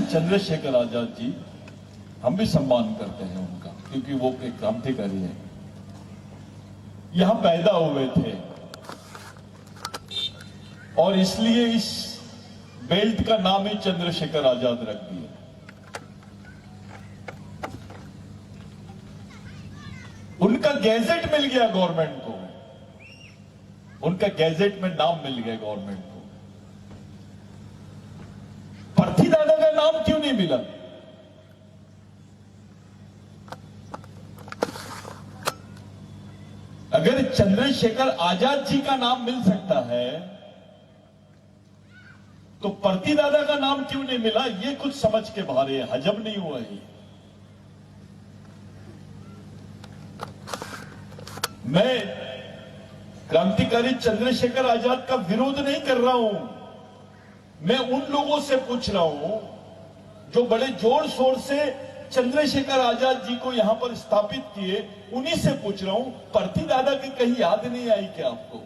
चंद्रशेखर आजाद जी, हम भी सम्मान करते हैं उनका, क्योंकि वो एक क्रांतिकारी है, यहां पैदा हुए थे और इसलिए इस बेल्ट का नाम ही चंद्रशेखर आजाद रख दिया। उनका गैजेट मिल गया गवर्नमेंट को, उनका गैजेट में नाम मिल गया गवर्नमेंट को। पर्थी दादा का नाम क्यों नहीं मिला? अगर चंद्रशेखर आजाद जी का नाम मिल सकता है तो पर्थी दादा का नाम क्यों नहीं मिला? ये कुछ समझ के बाहर है, हजम नहीं हुआ है। मैं क्रांतिकारी चंद्रशेखर आजाद का विरोध नहीं कर रहा हूं, मैं उन लोगों से पूछ रहा हूं जो बड़े जोर शोर से चंद्रशेखर आजाद जी को यहां पर स्थापित किए, उन्हीं से पूछ रहा हूं, पर्थी दादा की कहीं याद नहीं आई क्या आपको?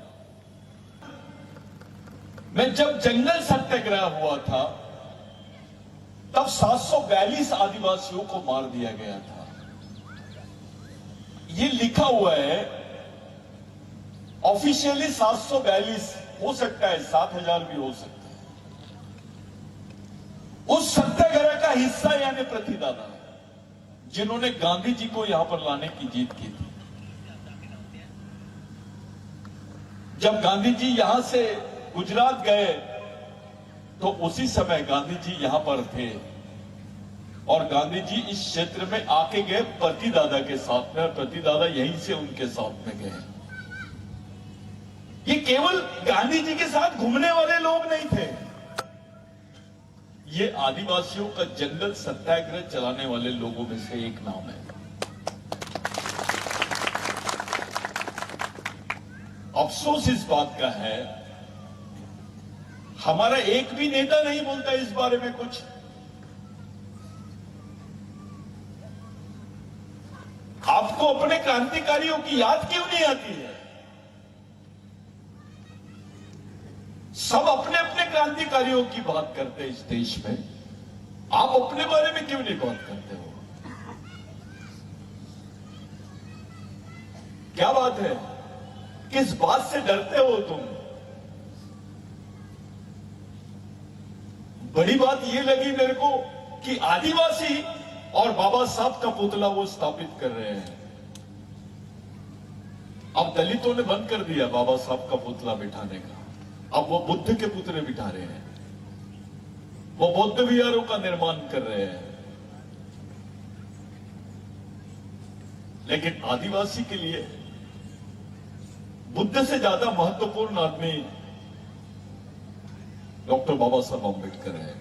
मैं जब जंगल सत्याग्रह हुआ था तब 742 आदिवासियों को मार दिया गया था। ये लिखा हुआ है ऑफिशियली 742, हो सकता है 7000 भी हो सकता है। उस सत्याग्रह का हिस्सा यानी पर्थी दादा है, जिन्होंने गांधी जी को यहां पर लाने की जीत की थी। जब गांधी जी यहां से गुजरात गए तो उसी समय गांधी जी यहां पर थे और गांधी जी इस क्षेत्र में आके गए पर्थी दादा के साथ में, और पर्थी दादा यहीं से उनके साथ में गए। ये केवल गांधी जी के साथ घूमने वाले लोग नहीं थे, ये आदिवासियों का जंगल सत्याग्रह चलाने वाले लोगों में से एक नाम है। अफसोस इस बात का है, हमारा एक भी नेता नहीं बोलता इस बारे में कुछ। आपको अपने क्रांतिकारियों की याद क्यों नहीं आती है? सब अपने अपने क्रांतिकारियों की बात करते हैं इस देश में, आप अपने बारे में क्यों नहीं बात करते हो? क्या बात है? किस बात से डरते हो तुम? बड़ी बात यह लगी मेरे को कि आदिवासी और बाबा साहब का पुतला वो स्थापित कर रहे हैं। अब दलितों ने बंद कर दिया बाबा साहब का पुतला बिठाने का, अब वो बुद्ध के पुतले बिठा रहे हैं, वो बौद्ध विहारों का निर्माण कर रहे हैं। लेकिन आदिवासी के लिए बुद्ध से ज्यादा महत्वपूर्ण आदमी डॉक्टर बाबा साहब अम्बेडकर है।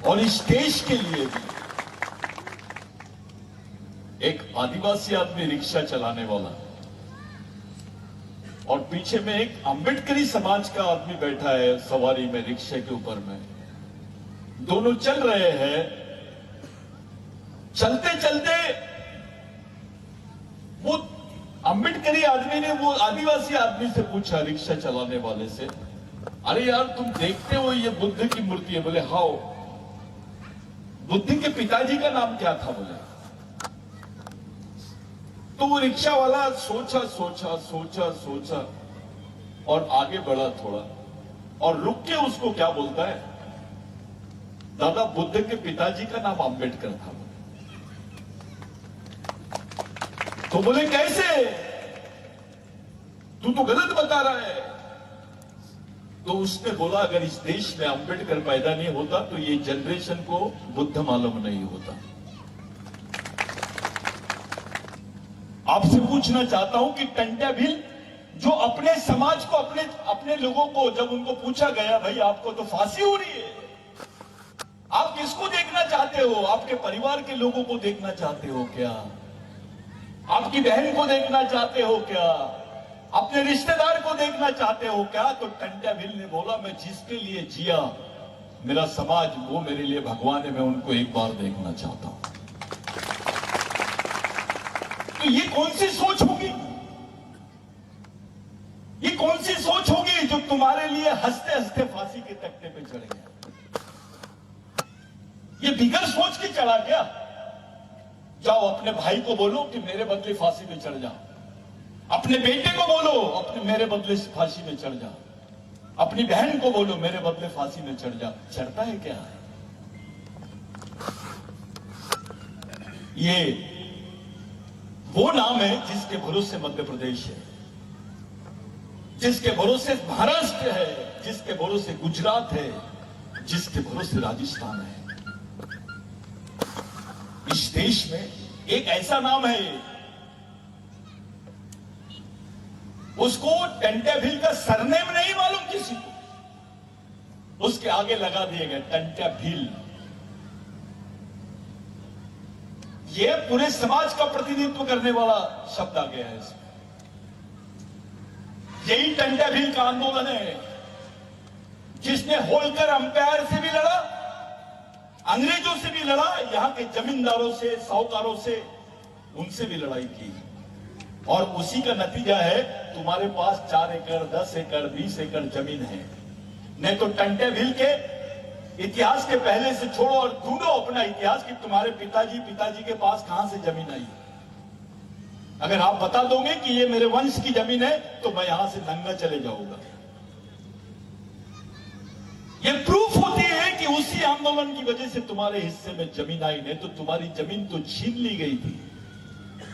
और इस देश के लिए भी एक आदिवासी आदमी रिक्शा चलाने वाला और पीछे में एक अम्बेडकरी समाज का आदमी बैठा है सवारी में, रिक्शे के ऊपर में, दोनों चल रहे हैं। चलते चलते वो अम्बेडकरी आदमी ने वो आदिवासी आदमी से पूछा, रिक्शा चलाने वाले से, अरे यार तुम देखते हो ये बुद्ध की मूर्ति है? बोले हाँ। बुद्ध के पिताजी का नाम क्या था? बोले। तो वो रिक्शा वाला सोचा सोचा सोचा सोचा और आगे बढ़ा थोड़ा और रुक के उसको क्या बोलता है, दादा बुद्ध के पिताजी का नाम अम्बेडकर था। तो बोले कैसे? तू तो गलत बता रहा है। तो उसने बोला अगर इस देश में अम्बेडकर पैदा नहीं होता तो ये जनरेशन को बुद्ध मालूम नहीं होता। आपसे पूछना चाहता हूं कि टंट्या भील जो अपने समाज को, अपने लोगों को जब उनको पूछा गया, भाई आपको तो फांसी हो रही है, आप किसको देखना चाहते हो? आपके परिवार के लोगों को देखना चाहते हो क्या? आपकी बहन को देखना चाहते हो क्या? अपने रिश्तेदार को देखना चाहते हो क्या? तो टंट्या भील ने बोला मैं जिसके लिए जिया, मेरा समाज वो मेरे लिए भगवान है, मैं उनको एक बार देखना चाहता हूं। तो ये कौन सी सोच होगी? ये कौन सी सोच होगी जो तुम्हारे लिए हंसते हंसते फांसी के तख्ते पे चढ़ गया? ये बिगर सोच के चढ़ा क्या? जाओ अपने भाई को बोलो कि मेरे बदले फांसी में चढ़ जा, अपने बेटे को बोलो अपने मेरे बदले फांसी में चढ़ जा, अपनी बहन को बोलो मेरे बदले फांसी में चढ़ जा। चढ़ता है क्या? ये वो नाम है जिसके भरोसे मध्य प्रदेश है, जिसके भरोसे महाराष्ट्र है, जिसके भरोसे गुजरात है, जिसके भरोसे राजस्थान है। इस देश में एक ऐसा नाम है, उसको टंट्याभिल का सरनेम नहीं मालूम किसी को, उसके आगे लगा दिए गए टंट्याभिल। यह पूरे समाज का प्रतिनिधित्व करने वाला शब्द आ गया है इसमें। यही टंट्याभिल का आंदोलन है जिसने होलकर अंपायर से भी लड़ा, अंग्रेजों से भी लड़ा, यहां के जमींदारों से, साहूकारों से, उनसे भी लड़ाई की। और उसी का नतीजा है तुम्हारे पास 4 एकड़, 10 एकड़, 20 एकड़ जमीन है। नहीं तो टंट्याभिल के इतिहास के पहले से छोड़ो और ढूंढो अपना इतिहास कि तुम्हारे पिताजी के पास कहां से जमीन आई। अगर आप बता दोगे कि ये मेरे वंश की जमीन है तो मैं यहां से नंगा चले जाऊंगा। ये प्रूफ होती है कि उसी आंदोलन की वजह से तुम्हारे हिस्से में जमीन आई, नहीं तो तुम्हारी जमीन तो छीन ली गई थी।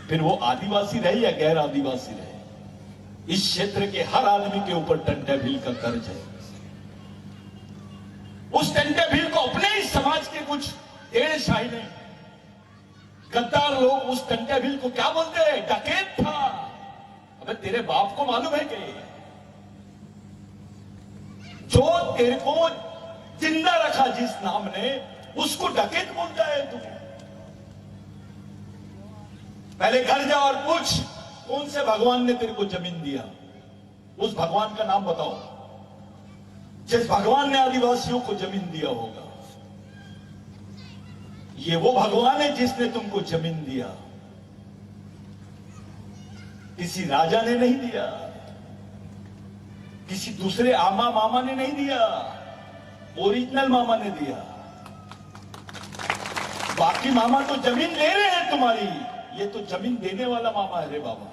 फिर वो आदिवासी रहे या गैर आदिवासी रहे, इस क्षेत्र के हर आदमी के ऊपर टंट्याभिल का कर्ज है। उस टंट्याभिल को अपने ही समाज के कुछ टेढ़शाही ने, गद्दार लोग उस टंट्याभिल को क्या बोलते हैं? डकैत था। अबे तेरे बाप को मालूम है कि जो तेरे को जिंदा रखा जिस नाम ने, उसको डकैत बोलता है तू? पहले घर जा और पूछ कौन से भगवान ने तेरे को जमीन दिया, उस भगवान का नाम बताओ जिस भगवान ने आदिवासियों को जमीन दिया होगा। ये वो भगवान है जिसने तुमको जमीन दिया, किसी राजा ने नहीं दिया, किसी दूसरे आमा मामा ने नहीं दिया, ओरिजिनल मामा ने दिया। बाकी मामा तो जमीन ले रहे हैं तुम्हारी, ये तो जमीन देने वाला मामा है रे बाबा।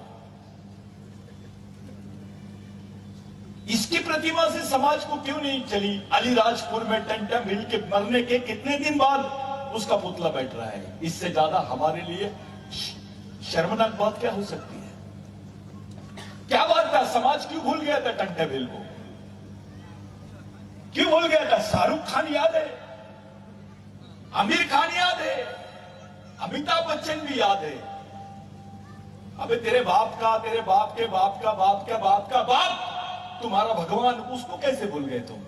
इसकी प्रतिमा से समाज को क्यों नहीं चली? अलीराजपुर में टंट्याभिल के मरने के कितने दिन बाद उसका पुतला बैठ रहा है। इससे ज्यादा हमारे लिए शर्मनाक बात क्या हो सकती है? क्या बात था? समाज क्यों भूल गया था टंट्याभिल को? क्यों भूल गया था? शाहरुख खान याद है, आमिर खान याद है, अमिताभ बच्चन भी याद है। अबे तेरे बाप का, तेरे बाप के बाप का बाप का बाप का बाप तुम्हारा भगवान, उसको कैसे भूल गए तुम?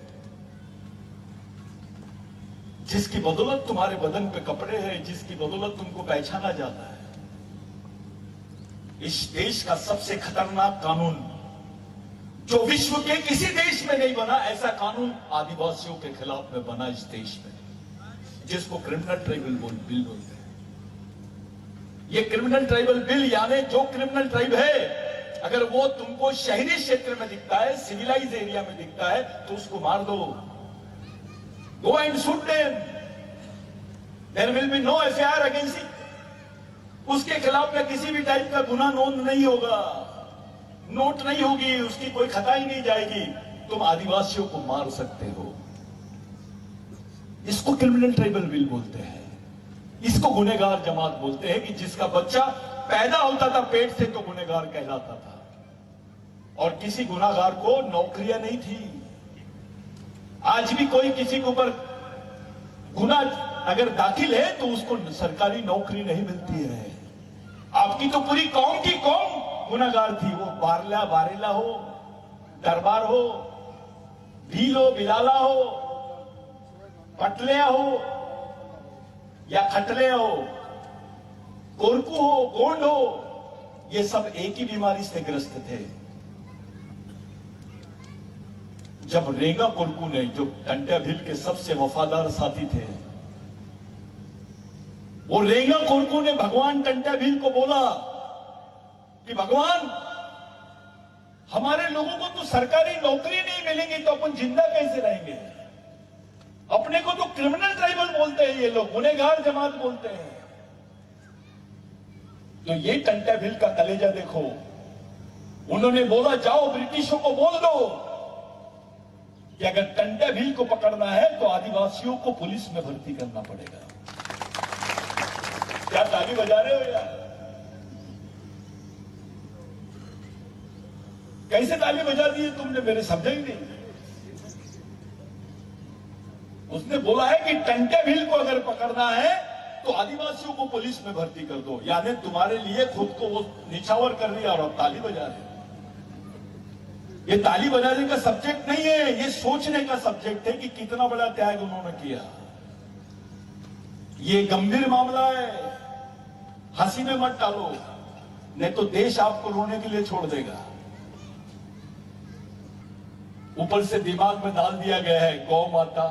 जिसकी बदौलत तुम्हारे बदन पे कपड़े हैं, जिसकी बदौलत तुमको पहचाना जाता है। इस देश का सबसे खतरनाक कानून जो विश्व के किसी देश में नहीं बना, ऐसा कानून आदिवासियों के खिलाफ में बना इस देश में, जिसको क्रिमिनल ट्राइबल बिल बोलते हैं। ये क्रिमिनल ट्राइबल बिल यानी जो क्रिमिनल ट्राइब है, अगर वो तुमको शहरी क्षेत्र में दिखता है, सिविलाइज एरिया में दिखता है, तो उसको मार दो। Go and shoot them, there will be no FIR against him. उसके खिलाफ में किसी भी टाइप का गुना नोंद नहीं होगा, नोट नहीं होगी, उसकी कोई खताई नहीं जाएगी। तुम आदिवासियों को मार सकते हो। इसको क्रिमिनल ट्राइबल बिल बोलते हैं। इसको गुनहगार जमात बोलते हैं कि जिसका बच्चा पैदा होता था पेट से तो गुनहगार कहलाता था, और किसी गुनहगार को नौकरियां नहीं थी। आज भी कोई किसी के ऊपर गुना अगर दाखिल है तो उसको सरकारी नौकरी नहीं मिलती है। आपकी तो पूरी कौम की कौम गुनहगार थी, वो बारेला हो, दरबार हो, भील हो, बिलाला हो, पटलिया हो या खटलिया हो, कोरकू हो, गोंड हो, ये सब एक ही बीमारी से ग्रस्त थे। जब रेंगा कोरकू ने, जो टंट्याभिल के सबसे वफादार साथी थे, वो रेंगा कोरकू ने भगवान टंट्याभिल को बोला कि भगवान, हमारे लोगों को तो सरकारी नौकरी नहीं मिलेंगी तो अपन जिंदा कैसे रहेंगे? अपने को तो क्रिमिनल ट्राइबल बोलते हैं ये लोग, गुनहगार जमात बोलते हैं। तो ये टंटा भिल का कलेजा देखो। उन्होंने बोला जाओ ब्रिटिशों को बोल दो कि अगर टंटा भिल को पकड़ना है तो आदिवासियों को पुलिस में भर्ती करना पड़ेगा। क्या ताली बजा रहे हो यार? कैसे ताली बजा दी तुमने, मेरे समझा ही नहीं। उसने बोला है कि टंटा भिल को अगर पकड़ना है तो आदिवासियों को पुलिस में भर्ती कर दो। यानी तुम्हारे लिए खुद को वो निछावर कर रही है और अब ताली बजा रहे। ये ताली बजाने का सब्जेक्ट नहीं है, ये सोचने का सब्जेक्ट है कि कितना बड़ा त्याग उन्होंने किया। ये गंभीर मामला है, हंसी में मत डालो, नहीं तो देश आपको रोने के लिए छोड़ देगा। ऊपर से दिमाग में डाल दिया गया है गौ माता,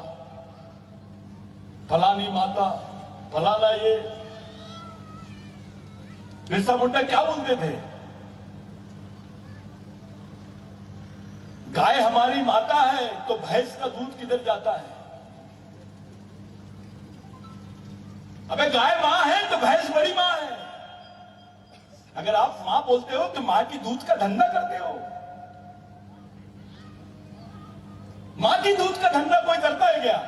फलानी माता, फलाना ये। बिरसा मुंडा क्या बोलते थे? गाय हमारी माता है तो भैंस का दूध किधर जाता है? अबे गाय मां है तो भैंस बड़ी मां है। अगर आप मां बोलते हो तो मां की दूध का धंधा करते हो। मां की दूध का धंधा कोई करता है क्या?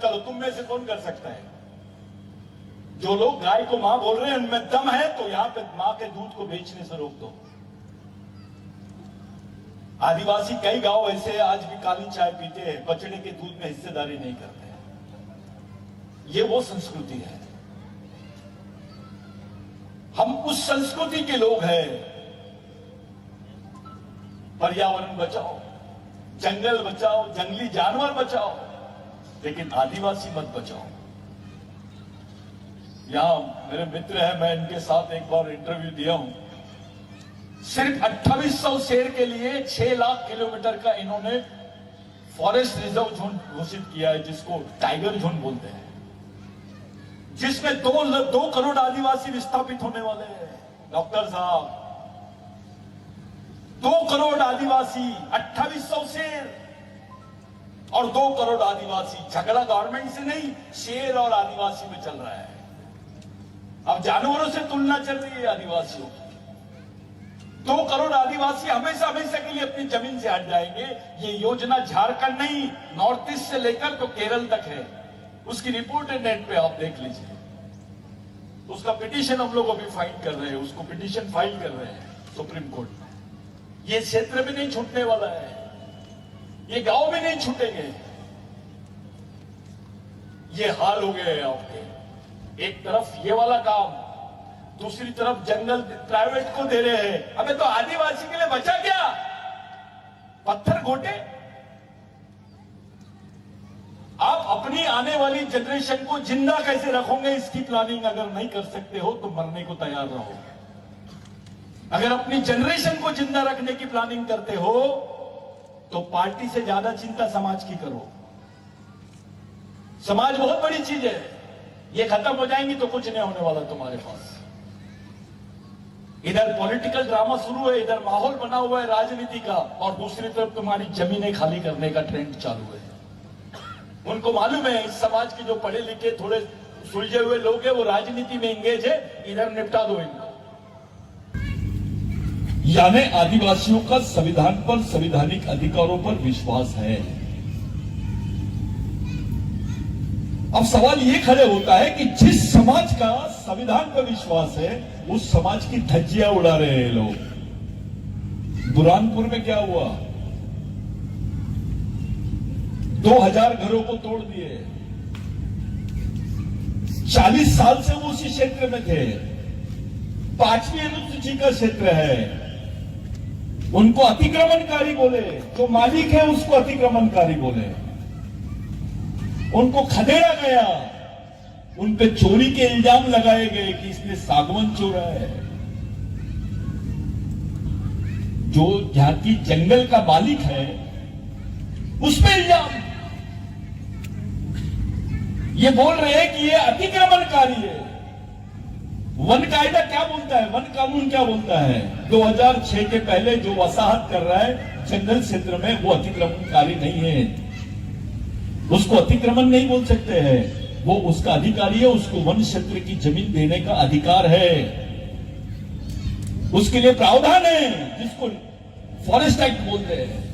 चलो तुम में से कौन कर सकता है? जो लोग गाय को मां बोल रहे हैं उनमें दम है तो यहां पे मां के दूध को बेचने से रोक दो। आदिवासी कई गांव ऐसे आज भी काली चाय पीते हैं, बछड़े के दूध में हिस्सेदारी नहीं करते हैं। ये वो संस्कृति है। हम उस संस्कृति के लोग हैं। पर्यावरण बचाओ, जंगल बचाओ, जंगली जानवर बचाओ, लेकिन आदिवासी मत बचाओ। यहां मेरे मित्र हैं, मैं इनके साथ एक बार इंटरव्यू दिया हूं। सिर्फ 2800 शेर के लिए 6 लाख किलोमीटर का इन्होंने फॉरेस्ट रिजर्व जोन घोषित किया है, जिसको टाइगर जोन बोलते हैं, जिसमें 2 करोड़ आदिवासी विस्थापित होने वाले हैं। डॉक्टर साहब, 2 करोड़ आदिवासी, 2800 शेर और 2 करोड़ आदिवासी। झगड़ा गवर्नमेंट से नहीं, शेर और आदिवासी में चल रहा है। अब जानवरों से तुलना चल रही है आदिवासियों की। 2 करोड़ आदिवासी हमेशा हमेशा के लिए अपनी जमीन से हट जाएंगे। ये योजना झारखंड नहीं, नॉर्थ ईस्ट से लेकर तो केरल तक है। उसकी रिपोर्ट है नेट पे, आप देख लीजिए। उसका पिटीशन हम लोग अभी फाइल कर रहे हैं, उसको पिटीशन फाइल कर रहे हैं सुप्रीम कोर्ट में। ये क्षेत्र भी नहीं छूटने वाला है, ये गांव भी नहीं छूटेंगे। ये हाल हो गए आपके। एक तरफ ये वाला काम, दूसरी तरफ जंगल प्राइवेट को दे रहे हैं। अबे तो आदिवासी के लिए बचा क्या? पत्थर घोटे। आप अपनी आने वाली जनरेशन को जिंदा कैसे रखोगे, इसकी प्लानिंग अगर नहीं कर सकते हो तो मरने को तैयार रहो। अगर अपनी जनरेशन को जिंदा रखने की प्लानिंग करते हो तो पार्टी से ज्यादा चिंता समाज की करो। समाज बहुत बड़ी चीज है, ये खत्म हो जाएंगी तो कुछ नहीं होने वाला तुम्हारे पास। इधर पॉलिटिकल ड्रामा शुरू है, इधर माहौल बना हुआ है राजनीति का, और दूसरी तरफ तुम्हारी जमीनें खाली करने का ट्रेंड चालू है। उनको मालूम है इस समाज के जो पढ़े लिखे थोड़े सुलझे हुए लोग हैं वो राजनीति में एंगेज है, इधर निपटा दो इनको। यानी आदिवासियों का संविधान पर, संवैधानिक अधिकारों पर विश्वास है। अब सवाल ये खड़े होता है कि जिस समाज का संविधान पर विश्वास है उस समाज की धज्जियां उड़ा रहे हैं लोग। बुरहानपुर में क्या हुआ? 2000 घरों को तोड़ दिए। 40 साल से वो उसी क्षेत्र में थे। 5वीं अनुसूची का क्षेत्र है। उनको अतिक्रमणकारी बोले, जो मालिक है उसको अतिक्रमणकारी बोले। उनको खदेड़ा गया, उन पे चोरी के इल्जाम लगाए गए कि इसने सागवन चोरा है। जो यहाँ की जंगल का मालिक है उस पे इल्जाम। ये बोल रहे हैं कि ये अतिक्रमणकारी है। वन कायदा क्या बोलता है, वन कानून क्या बोलता है? 2006 के पहले जो वसाहत कर रहा है जंगल क्षेत्र में वो अतिक्रमणकारी नहीं है। उसको अतिक्रमण नहीं बोल सकते हैं, वो उसका अधिकारी है, उसको वन क्षेत्र की जमीन देने का अधिकार है, उसके लिए प्रावधान है जिसको फॉरेस्ट एक्ट बोलते हैं।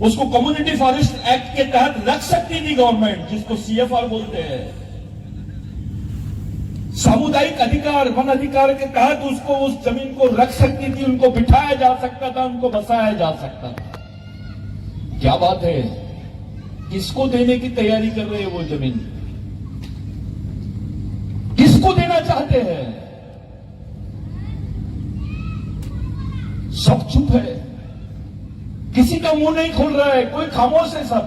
उसको कम्युनिटी फॉरेस्ट एक्ट के तहत रख सकती थी गवर्नमेंट, जिसको सीएफआर बोलते हैं। सामुदायिक अधिकार, वन अधिकार के तहत उसको उस जमीन को रख सकती थी, उनको बिठाया जा सकता था, उनको बसाया जा सकता था। क्या बात है, किसको देने की तैयारी कर रहे हैं वो जमीन? किसको देना चाहते हैं? सब चुप है, किसी का मुंह नहीं खोल रहा है, कोई खामोश है सब।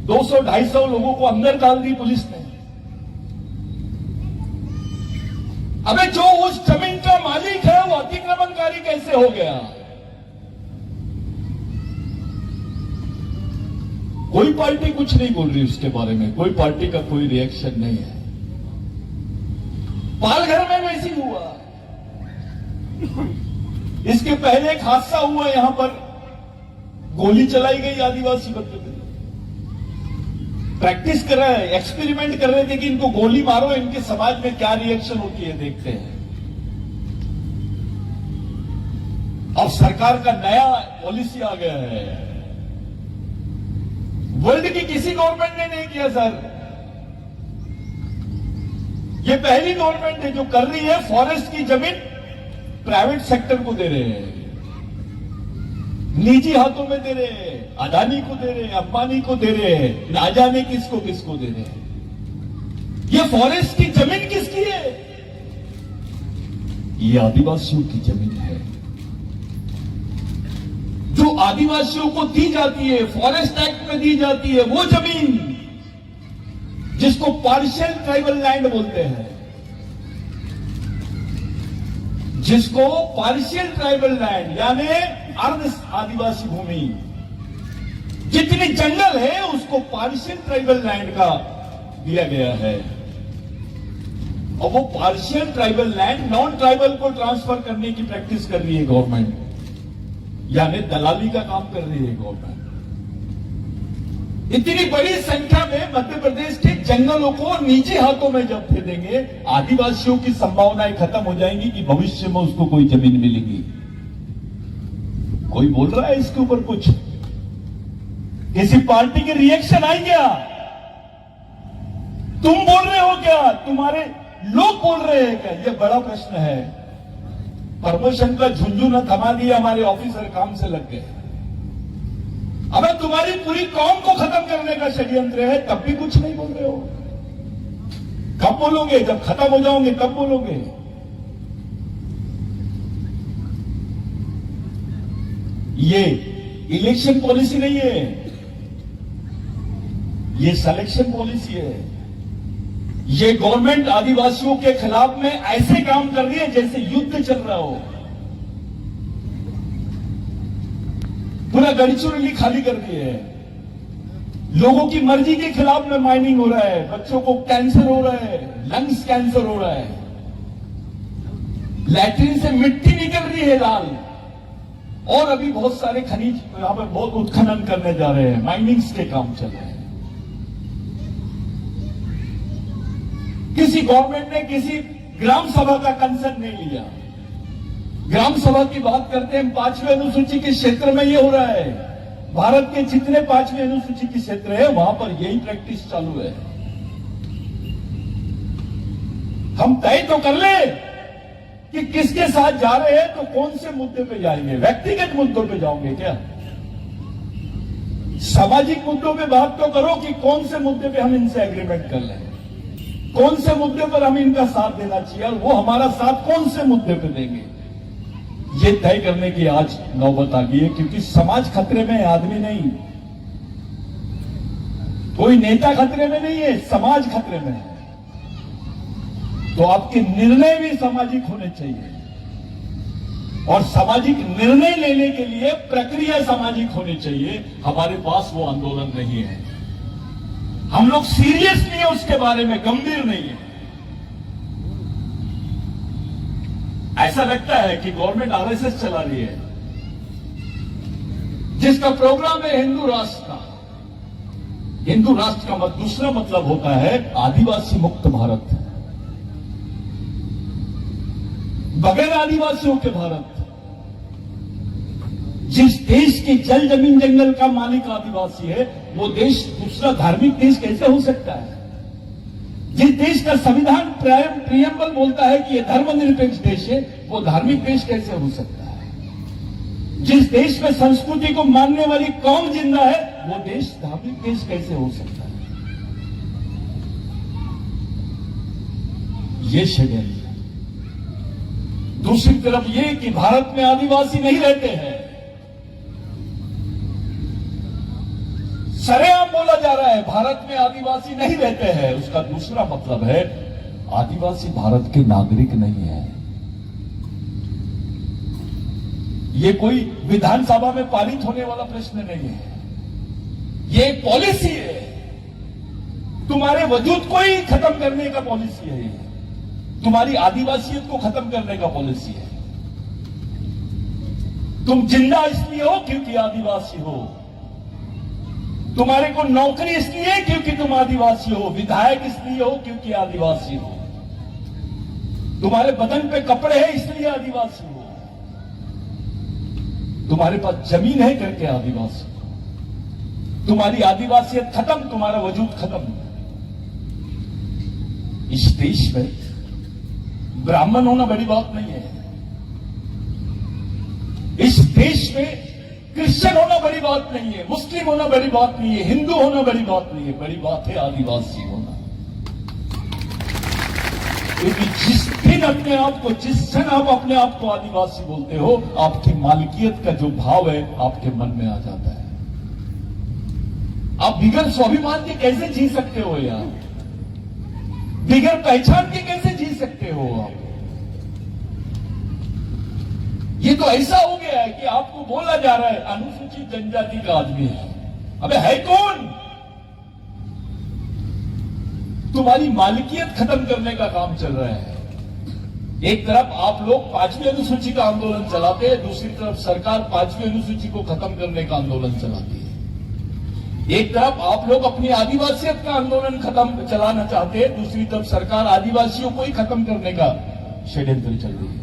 200-250 लोगों को अंदर डाल दी पुलिस ने। अबे जो उस जमीन का मालिक है वो अतिक्रमणकारी कैसे हो गया? कोई पार्टी कुछ नहीं बोल रही उसके बारे में, कोई पार्टी का कोई रिएक्शन नहीं है। पालघर में वैसी हुआ। इसके पहले एक हादसा हुआ, यहां पर गोली चलाई गई आदिवासी बच्चों पे। प्रैक्टिस कर रहे हैं, एक्सपेरिमेंट कर रहे थे कि इनको गोली मारो, इनके समाज में क्या रिएक्शन होती है, देखते हैं। अब सरकार का नया पॉलिसी आ गया है। वर्ल्ड की किसी गवर्नमेंट ने नहीं किया सर, ये पहली गवर्नमेंट है जो कर रही है। फॉरेस्ट की जमीन प्राइवेट सेक्टर को दे रहे हैं, निजी हाथों में दे रहे हैं, अदानी को दे रहे हैं, अंबानी को दे रहे हैं, ना जाने किसको किसको दे रहे हैं। ये फॉरेस्ट की जमीन किसकी है? ये आदिवासियों की जमीन है, जो आदिवासियों को दी जाती है, फॉरेस्ट एक्ट में दी जाती है। वो जमीन जिसको पार्शियल ट्राइबल लैंड बोलते हैं, जिसको पार्शियल ट्राइबल लैंड यानी अर्ध आदिवासी भूमि, जितनी जंगल है उसको पार्शियल ट्राइबल लैंड का दिया गया है। और वो partial tribal land non tribal को ट्रांसफर करने की प्रैक्टिस कर रही है गवर्नमेंट, यानी दलाली का काम कर रही है गवर्नमेंट। इतनी बड़ी संख्या में मध्य प्रदेश के जंगलों को निजी हाथों में जब दे देंगे, आदिवासियों की संभावनाएं खत्म हो जाएंगी कि भविष्य में उसको कोई जमीन मिलेगी। कोई बोल रहा है इसके ऊपर कुछ? किसी पार्टी की रिएक्शन आई क्या? तुम बोल रहे हो क्या? तुम्हारे लोग बोल रहे हैं क्या? यह बड़ा प्रश्न है। प्रमोशन का झुंझुना थमा दिया, हमारे ऑफिसर काम से लग गए। अब तुम्हारी पूरी कौम को खत्म करने का षड्यंत्र है, तब भी कुछ नहीं बोल रहे हो। कब बोलोगे? जब खत्म हो जाओगे तब बोलोगे। ये इलेक्शन पॉलिसी नहीं है, ये सिलेक्शन पॉलिसी है। ये गवर्नमेंट आदिवासियों के खिलाफ में ऐसे काम कर रही है जैसे युद्ध चल रहा हो। पूरा गढ़चिरौली खाली कर दी है, लोगों की मर्जी के खिलाफ में माइनिंग हो रहा है, बच्चों को कैंसर हो रहा है, लंग्स कैंसर हो रहा है, लैट्रिन से मिट्टी निकल रही है लाल। और अभी बहुत सारे खनिज यहां पर बहुत उत्खनन करने जा रहे हैं, माइनिंग्स के काम चल रहे हैं। किसी गवर्नमेंट ने किसी ग्राम सभा का कंसर्न नहीं लिया। ग्राम सभा की बात करते हैं, 5वीं अनुसूची के क्षेत्र में ये हो रहा है। भारत के जितने 5वीं अनुसूची के क्षेत्र है वहां पर यही प्रैक्टिस चालू है। हम तय तो कर ले कि किसके साथ जा रहे हैं, तो कौन से मुद्दे पे जाएंगे। व्यक्तिगत मुद्दों पे जाओगे क्या? सामाजिक मुद्दों पे बात तो करो कि कौन से मुद्दे पे हम इनसे एग्रीमेंट कर लें, कौन से मुद्दे पर हम इनका साथ देना चाहिए और वो हमारा साथ कौन से मुद्दे पे देंगे। ये तय करने की आज नौबत आ गई है, क्योंकि समाज खतरे में है, आदमी नहीं। कोई नेता खतरे में नहीं है, समाज खतरे में है। तो आपके निर्णय भी सामाजिक होने चाहिए, और सामाजिक निर्णय लेने के लिए प्रक्रिया सामाजिक होनी चाहिए। हमारे पास वो आंदोलन नहीं है, हम लोग सीरियस नहीं है उसके बारे में, गंभीर नहीं है। ऐसा लगता है कि गवर्नमेंट आरएसएस चला रही है। जिसका प्रोग्राम है हिंदू राष्ट्र का। हिंदू राष्ट्र का दूसरा मतलब होता है आदिवासी मुक्त भारत, बगैर आदिवासियों के भारत। जिस देश के जल जमीन जंगल का मालिक आदिवासी है, वो देश दूसरा धार्मिक देश कैसे हो सकता है? जिस देश का संविधान प्रियम्बल बोलता है कि यह धर्मनिरपेक्ष देश है, वो धार्मिक देश कैसे हो सकता है? जिस देश में संस्कृति को मानने वाली कौम जिंदा है, वो देश धार्मिक देश कैसे हो सकता है? ये षड्यंत्र। दूसरी तरफ ये कि भारत में आदिवासी नहीं रहते हैं, सरेआम बोला जा रहा है भारत में आदिवासी नहीं रहते हैं। उसका दूसरा मतलब है आदिवासी भारत के नागरिक नहीं है। ये कोई विधानसभा में पारित होने वाला प्रश्न नहीं है, ये एक पॉलिसी है। तुम्हारे वजूद को ही खत्म करने का पॉलिसी है ये। तुम्हारी आदिवासियत को खत्म करने का पॉलिसी है। तुम जिंदा इसलिए हो क्योंकि आदिवासी हो, तुम्हारे को नौकरी इसलिए क्योंकि तुम आदिवासी हो, विधायक इसलिए हो क्योंकि आदिवासी हो, तुम्हारे बदन पे कपड़े हैं इसलिए आदिवासी हो, तुम्हारे पास जमीन है करके आदिवासी हो। तुम्हारी आदिवासियत खत्म, तुम्हारा वजूद खत्म। इस देश में ब्राह्मण होना बड़ी बात नहीं है, इस देश में क्रिश्चियन होना बड़ी बात नहीं है, मुस्लिम होना बड़ी बात नहीं है, हिंदू होना बड़ी बात नहीं है, बड़ी बात है आदिवासी होना। क्योंकि जिस दिन अपने आप को, जिस क्षण आप अपने आप को आदिवासी बोलते हो, आपकी मालिकियत का जो भाव है आपके मन में आ जाता है। आप बिगड़ स्वाभिमान के कैसे जी सकते हो यार? बिगड़ पहचान के कैसे जी सकते हो आप? ये तो ऐसा हो गया है कि आपको बोला जा रहा है अनुसूचित जनजाति का आदमी है। अबे है कौन? तुम्हारी मालिकियत खत्म करने का काम चल रहा है। एक तरफ आप लोग 5वीं अनुसूची का आंदोलन चलाते हैं, दूसरी तरफ सरकार 5वीं अनुसूची को खत्म करने का आंदोलन चलाती है। एक तरफ आप लोग अपनी आदिवासियत का आंदोलन खत्म चलाना चाहते हैं, दूसरी तरफ सरकार आदिवासियों को ही खत्म करने का षड्यंत्र चल रही है।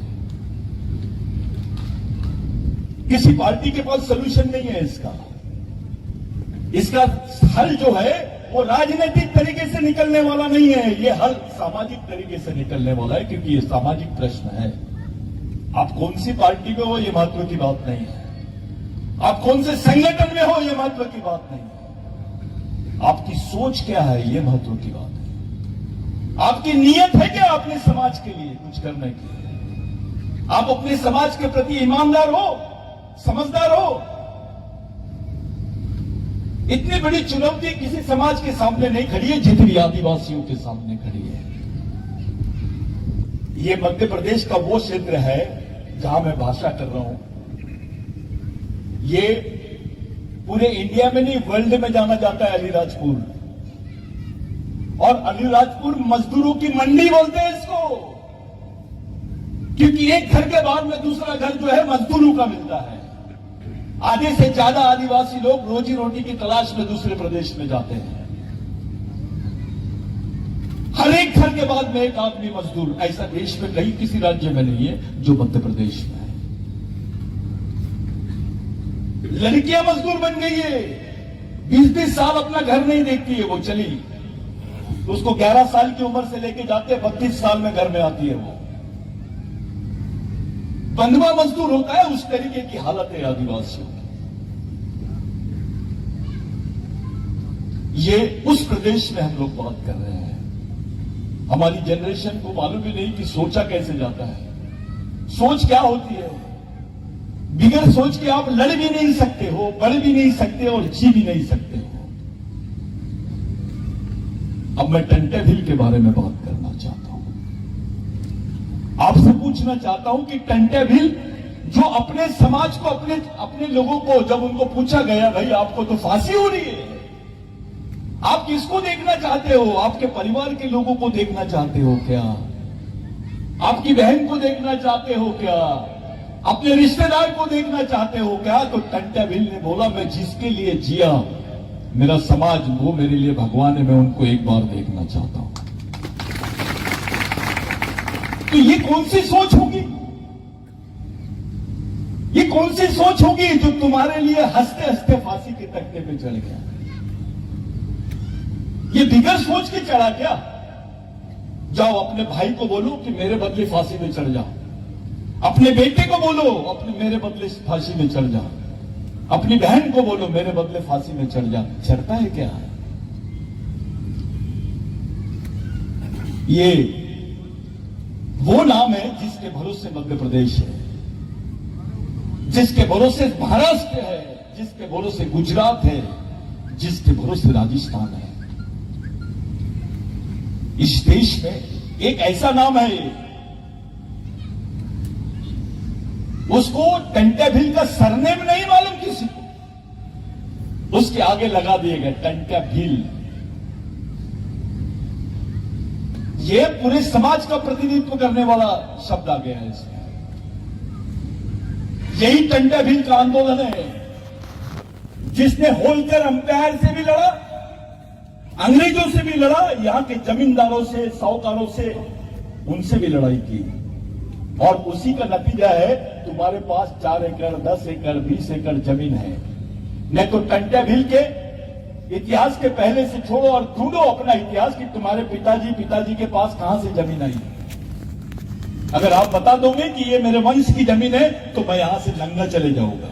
किसी पार्टी के पास सलूशन नहीं है इसका। इसका हल जो है वो राजनीतिक तरीके से निकलने वाला नहीं है, ये हल सामाजिक तरीके से निकलने वाला है, क्योंकि ये सामाजिक प्रश्न है। आप कौन सी पार्टी में हो ये महत्व की बात नहीं है, आप कौन से संगठन में हो ये महत्व की बात नहीं है, आपकी सोच क्या है ये महत्व की बात है। आपकी नीयत है क्या अपने समाज के लिए कुछ करने की? आप अपने समाज के प्रति ईमानदार हो, समझदार हो? इतनी बड़ी चुनौती किसी समाज के सामने नहीं खड़ी है जितनी आदिवासियों के सामने खड़ी है। ये मध्य प्रदेश का वो क्षेत्र है जहां मैं भाषा कर रहा हूं। ये पूरे इंडिया में नहीं, वर्ल्ड में जाना जाता है अलीराजपुर। और अलीराजपुर मजदूरों की मंडी बोलते हैं इसको, क्योंकि एक घर के बाद में दूसरा घर जो है मजदूरों का मिलता है। आधे से ज्यादा आदिवासी लोग रोजी रोटी की तलाश में दूसरे प्रदेश में जाते हैं। हर एक घर के बाद में एक आदमी मजदूर। ऐसा देश में कहीं किसी राज्य में नहीं है जो मध्य प्रदेश में है। लड़कियां मजदूर बन गई है, 20-20 साल अपना घर नहीं देखती है, वो चली तो उसको 11 साल की उम्र से लेके जाते 32 साल में घर में आती है। वो बंधुआ मजदूर होता है, उस तरीके की हालत है आदिवासियों की। ये उस प्रदेश में हम लोग बात कर रहे हैं। हमारी जनरेशन को मालूम ही नहीं कि सोचा कैसे जाता है, सोच क्या होती है। बिगड़ सोच के आप लड़ भी नहीं सकते हो, बढ़ भी नहीं सकते और जी भी नहीं सकते हो। अब मैं टंटे भील के बारे में बात करना चाहता हूं। आपसे पूछना चाहता हूं कि टंटे भील जो अपने समाज को, अपने लोगों को जब उनको पूछा गया भाई आपको तो फांसी हो रही है, आप किसको देखना चाहते हो? आपके परिवार के लोगों को देखना चाहते हो क्या? आपकी बहन को देखना चाहते हो क्या? अपने रिश्तेदार को देखना चाहते हो क्या? तो टंट्या भील ने बोला, मैं जिसके लिए जिया मेरा समाज, वो मेरे लिए भगवान है, मैं उनको एक बार देखना चाहता हूं। तो ये कौन सी सोच होगी? ये कौन सी सोच होगी जो तुम्हारे लिए हंसते हंसते फांसी के तख्ते पे चढ़ गया? ये बिगर सोच के चढ़ा क्या? जाओ अपने भाई को बोलो कि मेरे बदले फांसी में चढ़ जाओ, अपने बेटे को बोलो अपने मेरे बदले फांसी में चढ़ जाओ, अपनी बहन को बोलो मेरे बदले फांसी में चढ़ जा। चढ़ता है क्या? ये वो नाम है जिसके भरोसे मध्य प्रदेश है, जिसके भरोसे महाराष्ट्र है, जिसके भरोसे गुजरात है, जिसके भरोसे राजस्थान है। इस देश में एक ऐसा नाम है, उसको टंट्या भील का सरनेम नहीं मालूम किसी को, उसके आगे लगा दिए गए टंट्या भील। ये पूरे समाज का प्रतिनिधित्व करने वाला शब्द आ गया है इसमें। यही टंट्या भील का आंदोलन है जिसने होलकर अंपायर से भी लड़ा, अंग्रेजों से भी लड़ा, यहां के जमींदारों से, साहूकारों से, उनसे भी लड़ाई की। और उसी का नतीजा है तुम्हारे पास 4 एकड़, 10 एकड़, 20 एकड़ जमीन है। नहीं तो टंट्या भील के इतिहास के पहले से छोड़ो और ढूंढो अपना इतिहास कि तुम्हारे पिताजी के पास कहां से जमीन आई। अगर आप बता दोगे कि ये मेरे वंश की जमीन है तो मैं यहां से लंगा चले जाऊंगा।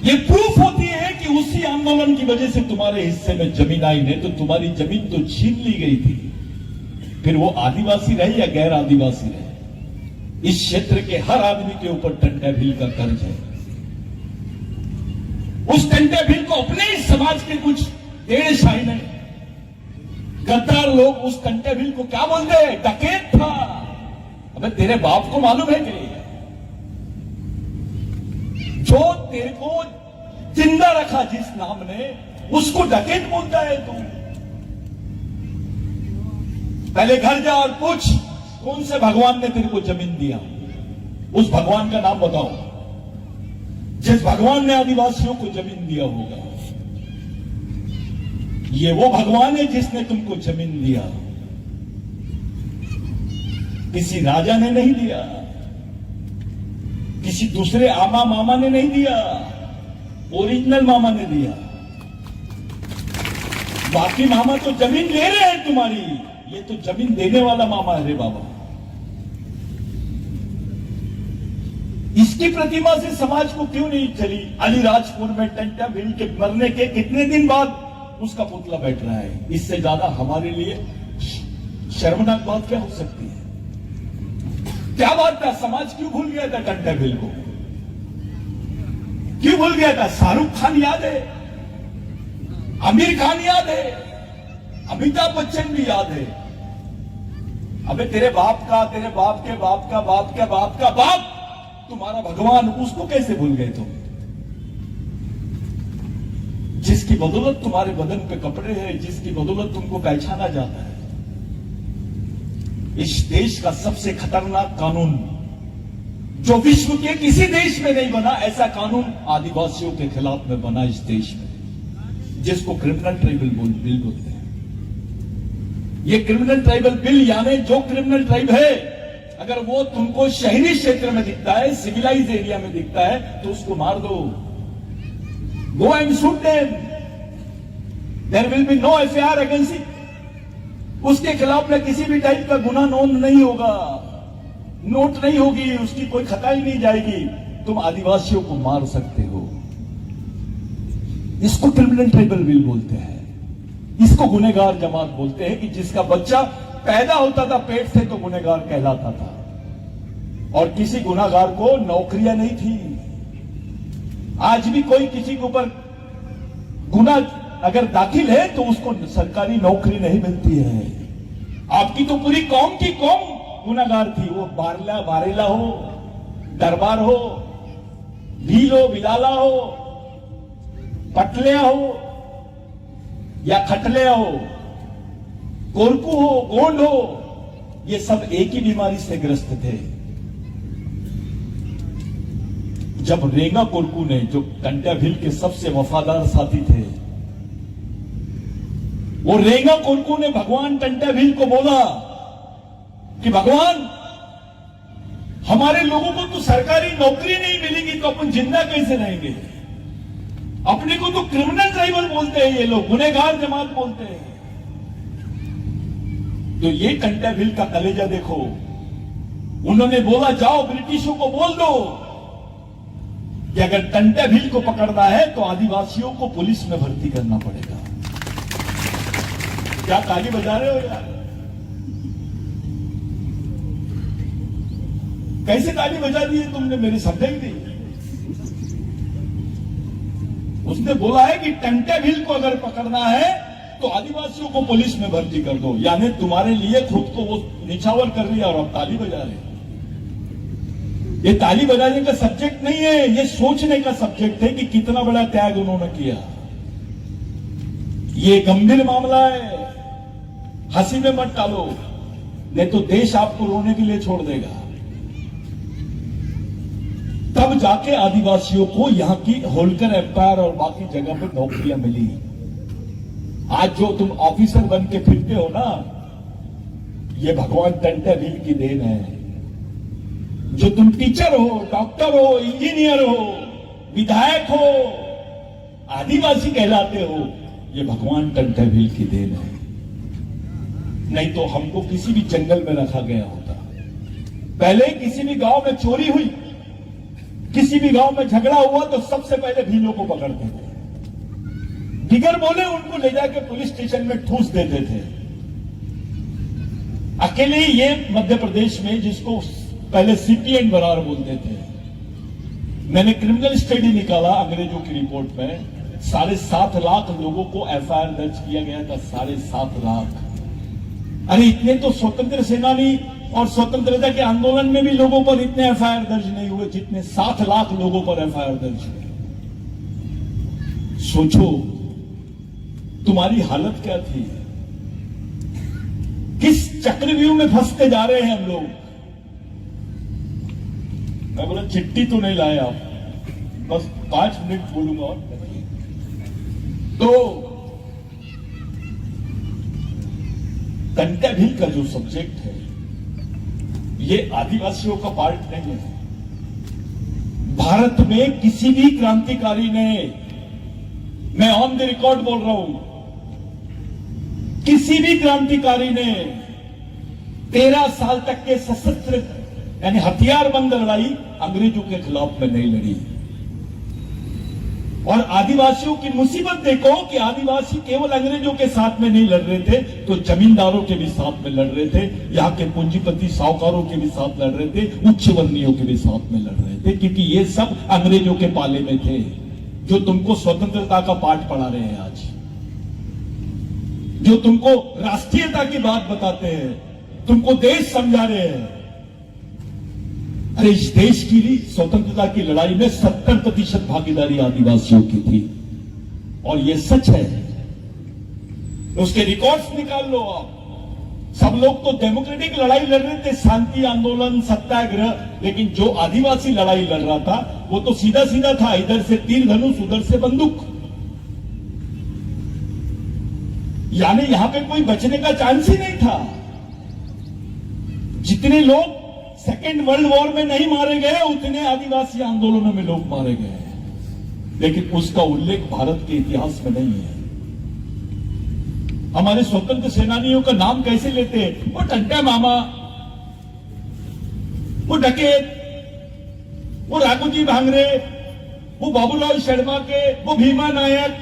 ये प्रूफ होती है कि उसी आंदोलन की वजह से तुम्हारे हिस्से में जमीन आई, नहीं तो तुम्हारी जमीन तो छीन ली गई थी। फिर वो आदिवासी रहे या गैर आदिवासी रहे, इस क्षेत्र के हर आदमी के ऊपर टंट्या भील का कर्ज है। उस टंट्या भील को अपने ही समाज के कुछ टेढ़े शाही ने, गद्दार लोग उस टंट्या भील को क्या बोलते हैं? डकैत था। अबे तेरे बाप को मालूम है कि जो तेरे को जिंदा रखा जिस नाम ने, उसको डकैत बोलता है तू? पहले घर जा और पूछ कौन से भगवान ने तेरे को जमीन दिया, उस भगवान का नाम बताओ जिस भगवान ने आदिवासियों को जमीन दिया होगा। ये वो भगवान है जिसने तुमको जमीन दिया, किसी राजा ने नहीं दिया, किसी दूसरे आमा मामा ने नहीं दिया, ओरिजिनल मामा ने दिया। बाकी मामा तो जमीन ले रहे हैं तुम्हारी, ये तो जमीन देने वाला मामा है रे बाबा। इसकी प्रतिमा से समाज को क्यों नहीं चली? अलीराजपुर में टंट्या भील के मरने के कितने दिन बाद उसका पुतला बैठ रहा है। इससे ज्यादा हमारे लिए शर्मनाक बात क्या हो सकती है? क्या बात था? समाज क्यों भूल गया था टंट्या भील को? क्यों भूल गया था? शाहरुख खान याद है, आमिर खान याद है, अमिताभ बच्चन भी याद है। अबे तेरे बाप का, तेरे बाप के बाप का बाप के बाप का बाप तुम्हारा भगवान, उसको कैसे भूल गए तुम? जिसकी बदौलत तुम्हारे बदन पे कपड़े हैं, जिसकी बदौलत तुमको पहचाना जाता है। इस देश का सबसे खतरनाक कानून जो विश्व के किसी देश में नहीं बना, ऐसा कानून आदिवासियों के खिलाफ में बना इस देश में, जिसको क्रिमिनल ट्राइबल बिल बोलते हैं। ये क्रिमिनल ट्राइबल बिल यानी जो क्रिमिनल ट्राइब है, अगर वो तुमको शहरी क्षेत्र में दिखता है, सिविलाइज एरिया में दिखता है, तो उसको मार दो। Go and shoot them, there will be no FIR against it. उसके खिलाफ में किसी भी टाइप का गुना नोंद नहीं होगा, नोट नहीं होगी, उसकी कोई खताई नहीं जाएगी। तुम आदिवासियों को मार सकते हो। इसको क्रिमिनल ट्राइबल बिल बोलते हैं। इसको गुनहगार जमात बोलते हैं कि जिसका बच्चा पैदा होता था पेट से तो गुनहगार कहलाता था, और किसी गुनहगार को नौकरियां नहीं थी। आज भी कोई किसी के ऊपर गुना अगर दाखिल है तो उसको सरकारी नौकरी नहीं मिलती है। आपकी तो पूरी कौम की कौम गुनहगार थी, वो बारेला हो, दरबार हो, भील हो, बिलाला हो, पटलिया हो या खटलिया हो, कोरकू हो, गोंड हो, ये सब एक ही बीमारी से ग्रस्त थे। जब रेंगा कुरकू ने, जो टंट्या भील के सबसे वफादार साथी थे, वो रेंगा कुरकू ने भगवान टंट्या भील को बोला कि भगवान, हमारे लोगों को तो सरकारी नौकरी नहीं मिलेगी तो अपन जिंदा कैसे रहेंगे? अपने को तो क्रिमिनल ड्राइवर बोलते हैं ये लोग, गुनहगार जमात बोलते हैं। तो ये टंट्या भील का कलेजा देखो। उन्होंने बोला जाओ ब्रिटिशों को बोल दो कि अगर टंट्या भील को पकड़ना है तो आदिवासियों को पुलिस में भर्ती करना पड़ेगा। क्या ताली बजा रहे हो यार? कैसे ताली बजा दी है तुमने? मेरी समझ ही नहीं। उसने बोला है कि टंट्या भील को अगर पकड़ना है तो आदिवासियों को पुलिस में भर्ती कर दो। यानी तुम्हारे लिए खुद को वो निछावर कर लिया और अब ताली बजा रहे। ये ताली बजाने का सब्जेक्ट नहीं है, ये सोचने का सब्जेक्ट है कि कितना बड़ा त्याग उन्होंने किया। ये गंभीर मामला है, हंसी में मत टालो, नहीं तो देश आपको रोने के लिए छोड़ देगा। तब जाके आदिवासियों को यहां की होलकर एम्पायर और बाकी जगह पर नौकरियां मिली। आज जो तुम ऑफिसर बन के फिरते हो ना, ये भगवान टंट्या भील की देन है। जो तुम टीचर हो, डॉक्टर हो, इंजीनियर हो, विधायक हो, आदिवासी कहलाते हो, ये भगवान टंट्या भील की देन है। नहीं तो हमको किसी भी जंगल में रखा गया होता। पहले किसी भी गांव में चोरी हुई, किसी भी गांव में झगड़ा हुआ तो सबसे पहले भीलों को पकड़ते थे, बिगर बोले उनको ले जाके पुलिस स्टेशन में ठूस देते थे। अकेले ये मध्य प्रदेश में, जिसको पहले सीपीएन बरार बोलते थे, मैंने क्रिमिनल स्टडी निकाला अंग्रेजों की रिपोर्ट में, 7.5 लाख लोगों को एफआईआर दर्ज किया गया था। 7.5 लाख। अरे इतने तो स्वतंत्र सेनानी और स्वतंत्रता के आंदोलन में भी लोगों पर इतने एफआईआर दर्ज नहीं हुए जितने 7 लाख लोगों पर एफआईआर दर्ज हुए। सोचो तुम्हारी हालत क्या थी, किस चक्रव्यूह में फंसते जा रहे हैं हम लोग। मैं बोला चिट्ठी तो नहीं लाए आप, बस 5 मिनट बोलूंगा। और तो टंट्या भील का जो सब्जेक्ट है ये आदिवासियों का पार्ट नहीं है। भारत में किसी भी क्रांतिकारी ने, मैं ऑन द रिकॉर्ड बोल रहा हूं, किसी भी क्रांतिकारी ने 13 साल तक के सशस्त्र यानी हथियारबंद लड़ाई अंग्रेजों के खिलाफ में नहीं लड़ी। और आदिवासियों की मुसीबत देखो कि आदिवासी केवल अंग्रेजों के साथ में नहीं लड़ रहे थे, तो जमींदारों के भी साथ में लड़ रहे थे, यहां के पूंजीपति साहूकारों के भी साथ लड़ रहे थे, उच्च वर्णियों के भी साथ में लड़ रहे थे, क्योंकि ये सब अंग्रेजों के पाले में थे, जो तुमको स्वतंत्रता का पाठ पढ़ा रहे हैं आज, जो तुमको राष्ट्रीयता की बात बताते हैं, तुमको देश समझा रहे हैं। अरे इस देश की स्वतंत्रता की लड़ाई में 70% भागीदारी आदिवासियों की थी, और ये सच है। उसके रिकॉर्ड्स निकाल लो आप। सब लोग तो डेमोक्रेटिक लड़ाई लड़ रहे थे, शांति आंदोलन, सत्याग्रह, लेकिन जो आदिवासी लड़ाई लड़ रहा था वो तो सीधा सीधा था, इधर से तीर धनुष, उधर से बंदूक। यानी यहां पे कोई बचने का चांस ही नहीं था। जितने लोग सेकेंड वर्ल्ड वॉर में नहीं मारे गए, उतने आदिवासी आंदोलनों में लोग मारे गए, लेकिन उसका उल्लेख भारत के इतिहास में नहीं है। हमारे स्वतंत्र सेनानियों का नाम कैसे लेते हैं? वो टंट्या मामा, वो डकैत, वो राघोजी भांगरे, वो बाबूलाल शर्मा के, वो भीमा नायक,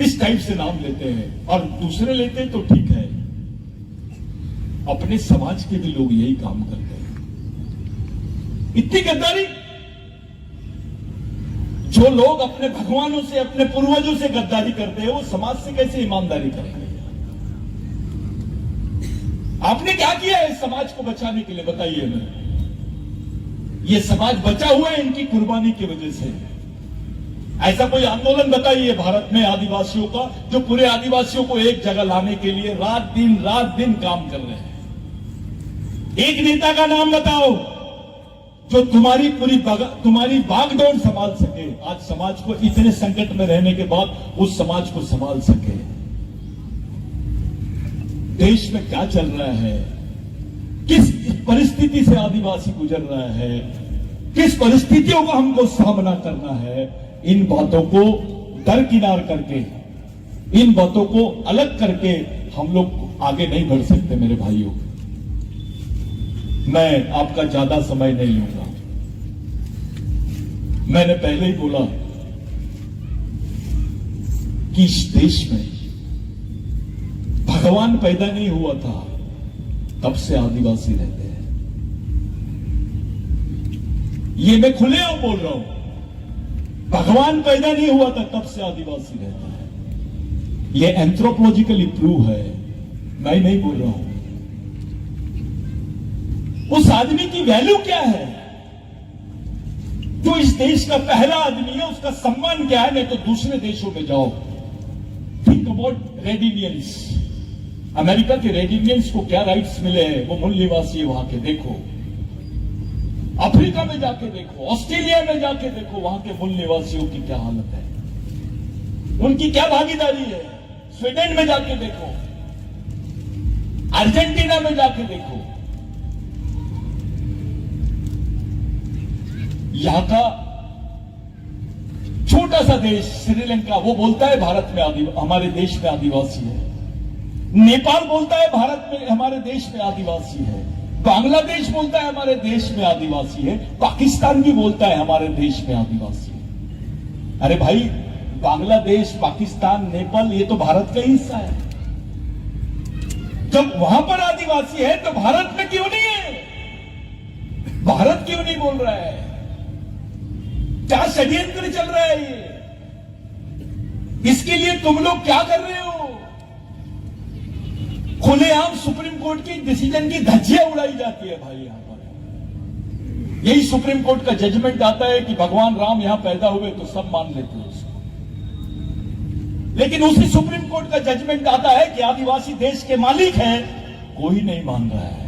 इस टाइप से नाम लेते हैं। और दूसरे लेते हैं तो ठीक है, अपने समाज के भी लोग यही काम करते हैं। इतनी गद्दारी! जो लोग अपने भगवानों से, अपने पूर्वजों से गद्दारी करते हैं, वो समाज से कैसे ईमानदारी करेंगे? आपने क्या किया है इस समाज को बचाने के लिए, बताइए हमें। ये समाज बचा हुआ है इनकी कुर्बानी की वजह से। ऐसा कोई आंदोलन बताइए भारत में आदिवासियों का, जो पूरे आदिवासियों को एक जगह लाने के लिए रात दिन काम कर रहे हैं। एक नेता का नाम बताओ जो तुम्हारी तुम्हारी बागडोर संभाल सके, आज समाज को इतने संकट में रहने के बाद उस समाज को संभाल सके। देश में क्या चल रहा है, किस परिस्थिति से आदिवासी गुजर रहा है, किस परिस्थितियों का हमको सामना करना है, इन बातों को दरकिनार करके, इन बातों को अलग करके हम लोग आगे नहीं बढ़ सकते। मेरे भाइयों, मैं आपका ज्यादा समय नहीं लूंगा। मैंने पहले ही बोला कि इस देश में भगवान पैदा नहीं हुआ था तब से आदिवासी रहते हैं। ये मैं खुलेआम बोल रहा हूं, भगवान पैदा नहीं हुआ था तब से आदिवासी रहता है। ये एंथ्रोपोलॉजिकली प्रूव है, मैं नहीं बोल रहा हूं। उस आदमी की वैल्यू क्या है जो इस देश का पहला आदमी है, उसका सम्मान क्या है? नहीं तो दूसरे देशों में जाओ, think about red Indians. America के रेड इंडियंस को क्या राइट्स मिले हैं, वो मूल निवासी है वहां के, देखो। अफ्रीका में जाके देखो, ऑस्ट्रेलिया में जाके देखो, वहां के मूल निवासियों की क्या हालत है, उनकी क्या भागीदारी है। स्वीडन में जाके देखो, अर्जेंटीना में जाके देखो, यहां का छोटा सा देश श्रीलंका, वो बोलता है भारत में हमारे देश में आदिवासी है। नेपाल बोलता है भारत में हमारे देश में आदिवासी है। बांग्लादेश बोलता है हमारे देश में आदिवासी है। पाकिस्तान भी बोलता है हमारे देश में आदिवासी है। अरे भाई, बांग्लादेश, पाकिस्तान, नेपाल, ये तो भारत का हिस्सा है। जब वहां पर आदिवासी है तो भारत में क्यों नहीं है? भारत क्यों नहीं बोल रहा है? क्या षड्यंत्र चल रहा है ये? इसके लिए तुम लोग क्या कर रहे हो? खुलेआम सुप्रीम कोर्ट की डिसीजन की धज्जियां उड़ाई जाती है भाई। यहां पर यही सुप्रीम कोर्ट का जजमेंट आता है कि भगवान राम यहां पैदा हुए तो सब मान लेते हैं उसको, लेकिन उसी सुप्रीम कोर्ट का जजमेंट आता है कि आदिवासी देश के मालिक हैं, कोई नहीं मान रहा है।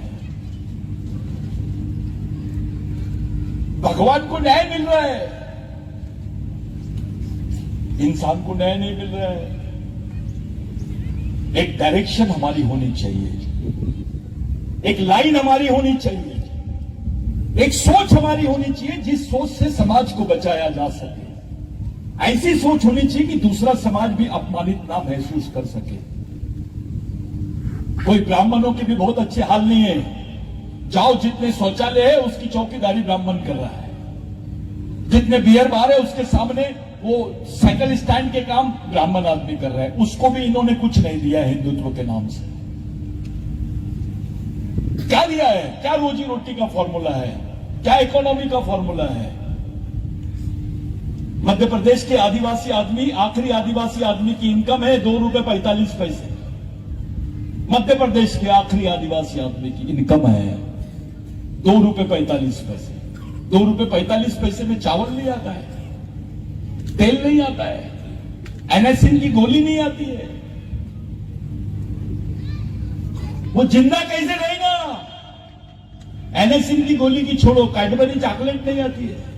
भगवान को न्याय मिल रहा है, इंसान को न्याय नहीं मिल रहा है। एक डायरेक्शन हमारी होनी चाहिए, एक लाइन हमारी होनी चाहिए, एक सोच हमारी होनी चाहिए जिस सोच से समाज को बचाया जा सके। ऐसी सोच होनी चाहिए कि दूसरा समाज भी अपमानित ना महसूस कर सके। कोई ब्राह्मणों के भी बहुत अच्छे हाल नहीं है, जाओ, जितने शौचालय है उसकी चौकीदारी ब्राह्मण कर रहा है, जितने बियर बार है उसके सामने वो साइकिल स्टैंड के काम ब्राह्मण आदमी कर रहा है, उसको भी इन्होंने कुछ नहीं दिया हिंदुत्व के नाम से। क्या दिया है? क्या रोजी रोटी का फॉर्मूला है? क्या इकोनॉमी का फॉर्मूला है? मध्य प्रदेश के आदिवासी आदमी, आखिरी आदिवासी आदमी की इनकम है 2 रुपए 45 पैसे। मध्य प्रदेश के आखिरी आदिवासी आदमी की इनकम है 2 रुपए 45 पैसे। 2 रुपए 45 पैसे में चावल नहीं आता है, तेल नहीं आता है, एनासिन की गोली नहीं आती है। वो जिंदा कैसे रहेगा? एनासिन की गोली की छोड़ो, कैडबरी चॉकलेट नहीं आती है।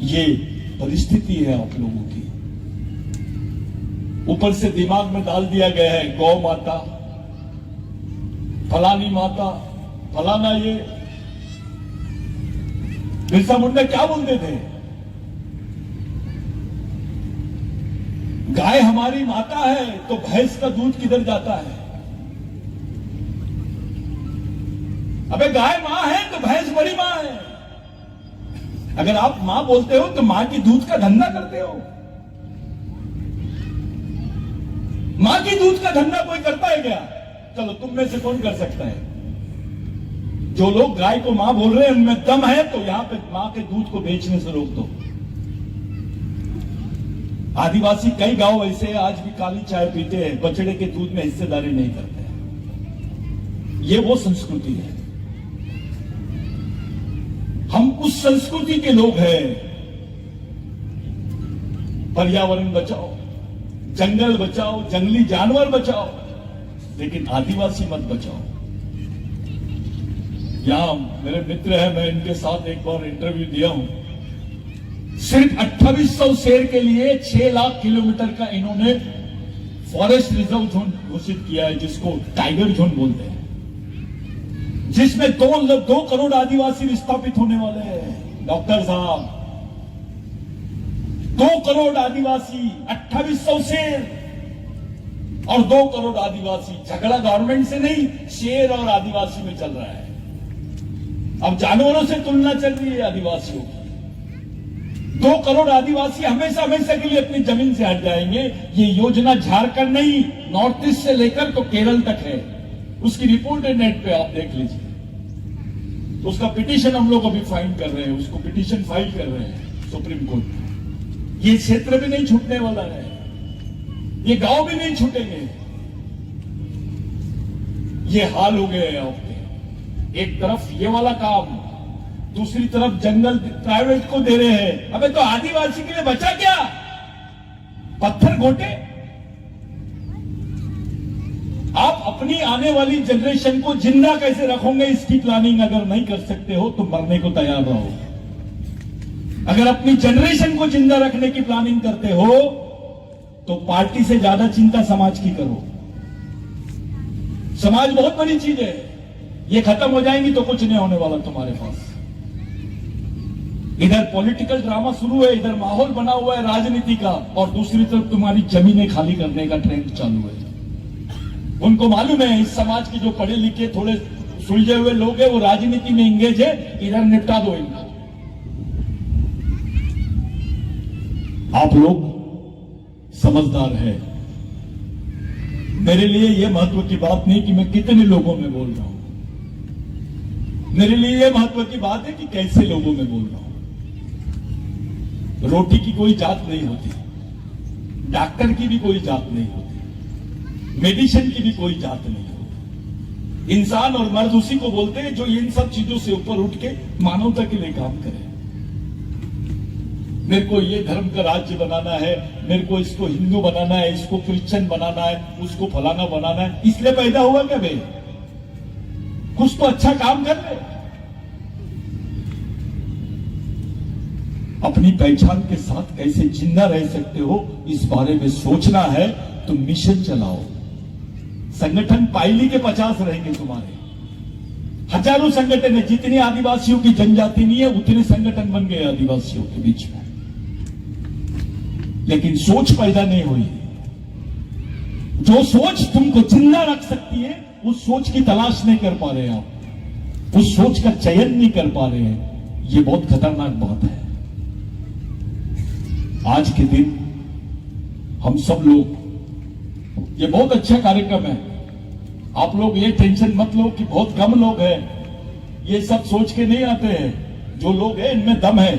ये परिस्थिति है आप लोगों की। ऊपर से दिमाग में डाल दिया गया है गौ माता, फलानी माता, फलाना। ये बिरसा मुंडा क्या बोलते थे? गाय हमारी माता है तो भैंस का दूध किधर जाता है? अबे गाय मां है तो भैंस बड़ी मां है। अगर आप मां बोलते हो तो मां की दूध का धंधा करते हो। मां की दूध का धंधा कोई करता है क्या? चलो, तुम में से कौन कर सकता है? जो लोग गाय को मां बोल रहे हैं उनमें दम है तो यहां पे मां के दूध को बेचने से रोक दो। आदिवासी कई गांव ऐसे आज भी काली चाय पीते हैं, बछड़े के दूध में हिस्सेदारी नहीं करते हैं। ये वो संस्कृति है। हम उस संस्कृति के लोग हैं। पर्यावरण बचाओ, जंगल बचाओ, जंगली जानवर बचाओ, लेकिन आदिवासी मत बचाओ। यहाँ मेरे मित्र हैं, मैं इनके साथ एक बार इंटरव्यू दिया हूं। सिर्फ 2800 शेर के लिए 6 लाख किलोमीटर का इन्होंने फॉरेस्ट रिजर्व जोन घोषित किया है, जिसको टाइगर जोन बोलते हैं, जिसमें 2 करोड़ आदिवासी विस्थापित होने वाले हैं। डॉक्टर साहब, 2 करोड़ आदिवासी, 2800 शेर और 2 करोड़ आदिवासी। झगड़ा गवर्नमेंट से नहीं, शेर और आदिवासी में चल रहा है। अब जानवरों से तुलना चल रही है आदिवासियों की। 2 करोड़ आदिवासी हमेशा हमेशा के लिए अपनी जमीन से हट जाएंगे। ये योजना झारखंड नहीं, नॉर्थ ईस्ट से लेकर तो केरल तक है। उसकी रिपोर्ट है नेट पे, आप देख लीजिए। तो उसका पिटीशन हम लोग अभी फाइल कर रहे हैं, उसको पिटीशन फाइल कर रहे हैं सुप्रीम कोर्ट में। ये क्षेत्र भी नहीं छूटने वाला है, ये गांव भी नहीं छूटेंगे। ये हाल हो गए हैं आपके। एक तरफ ये वाला काम, दूसरी तरफ जंगल प्राइवेट को दे रहे हैं। अबे तो आदिवासी के लिए बचा क्या? पत्थर घोटे। आप अपनी आने वाली जनरेशन को जिंदा कैसे रखोगे, इसकी प्लानिंग अगर नहीं कर सकते हो तो मरने को तैयार रहो। अगर अपनी जनरेशन को जिंदा रखने की प्लानिंग करते हो तो पार्टी से ज्यादा चिंता समाज की करो। समाज बहुत बड़ी चीज है, ये खत्म हो जाएंगी तो कुछ नहीं होने वाला तुम्हारे पास। इधर पॉलिटिकल ड्रामा शुरू है, इधर माहौल बना हुआ है राजनीति का, और दूसरी तरफ तुम्हारी जमीनें खाली करने का ट्रेंड चालू है। उनको मालूम है इस समाज के जो पढ़े लिखे थोड़े सुलझे हुए लोग हैं वो राजनीति में इंगेज है, इधर निपटा दो इनको। आप लोग समझदार है। मेरे लिए यह महत्व की बात नहीं कि मैं कितने लोगों में बोल रहा हूं, मेरे लिए यह महत्व की बात है कि कैसे लोगों में बोल रहा हूं। रोटी की कोई जात नहीं होती, डॉक्टर की भी कोई जात नहीं होती, मेडिसिन की भी कोई जात नहीं होती। इंसान और मर्द उसी को बोलते हैं जो इन सब चीजों से ऊपर उठ के मानवता के लिए काम करे। मेरे को ये धर्म का राज्य बनाना है, मेरे को इसको हिंदू बनाना है, इसको क्रिश्चियन बनाना है, उसको फलाना बनाना है, इसलिए पैदा हुआ क्या बे? कुछ तो अच्छा काम कर ले। अपनी पहचान के साथ कैसे जिंदा रह सकते हो इस बारे में सोचना है तो मिशन चलाओ। संगठन पाइली के 50 रहेंगे तुम्हारे, हजारों संगठन है। जितनी आदिवासियों की जनजाति नहीं है उतने संगठन बन गए आदिवासियों के बीच में, लेकिन सोच पैदा नहीं हुई। जो सोच तुमको जिंदा रख सकती है उस सोच की तलाश नहीं कर पा रहे आप, उस सोच का चयन नहीं कर पा रहे हैं। ये बहुत खतरनाक बात है। आज के दिन हम सब लोग, ये बहुत अच्छा कार्यक्रम है। आप लोग ये टेंशन मत लो कि बहुत कम लोग हैं, ये सब सोच के नहीं आते हैं। जो लोग हैं इनमें दम है।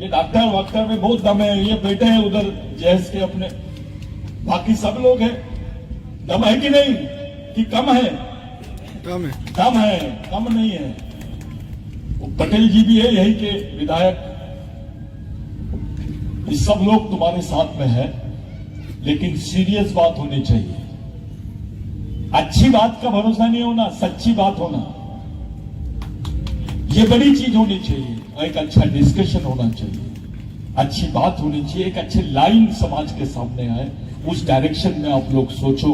ये डॉक्टर वाक्टर में बहुत दम है, ये बैठे हैं उधर जैस के अपने, बाकी सब लोग हैं। दम है कि नहीं, कि कम है? कम है। कम है, कम नहीं है। वो पटेल जी भी है यही के विधायक। ये सब लोग तुम्हारे साथ में है, लेकिन सीरियस बात होनी चाहिए। अच्छी बात का भरोसा नहीं होना, सच्ची बात होना, ये बड़ी चीज होनी चाहिए। एक अच्छा डिस्कशन होना चाहिए, अच्छी बात होनी चाहिए, एक अच्छे लाइन समाज के सामने आए, उस डायरेक्शन में आप लोग सोचो।